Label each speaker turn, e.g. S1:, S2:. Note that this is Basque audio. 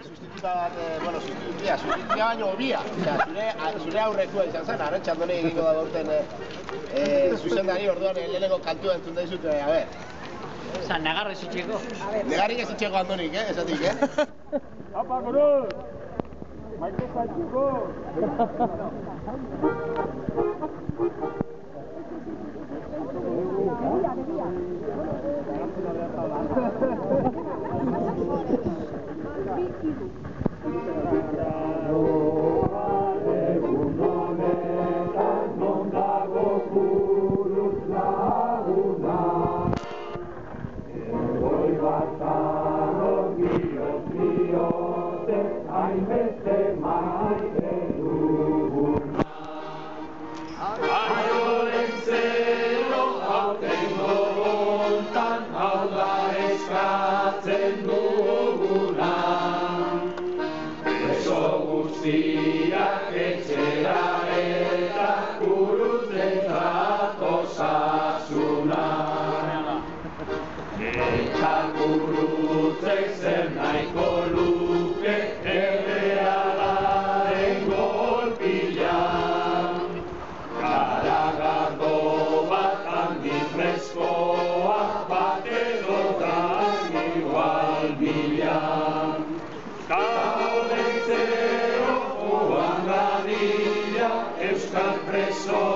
S1: sustituta bat, bueno, sustitutia baino hobia. Zure aurrekua izan zen, Arantxandoni egingo da gaurten zuzendari orduan lehenengo kantua entzun daizut, a ber.
S2: Zan, negarri zitxeko.
S1: Negarrik ez itxeko Andonik, esatik,
S3: Apa, guruz! Maite zaitxeko!
S4: Guztiak etxera eta gurutzat osasuna. Eta gurutzek zer nahiko luke errealaren golpila. Garagardo bat handi freskoa bat edotan igual bila. Euskal preso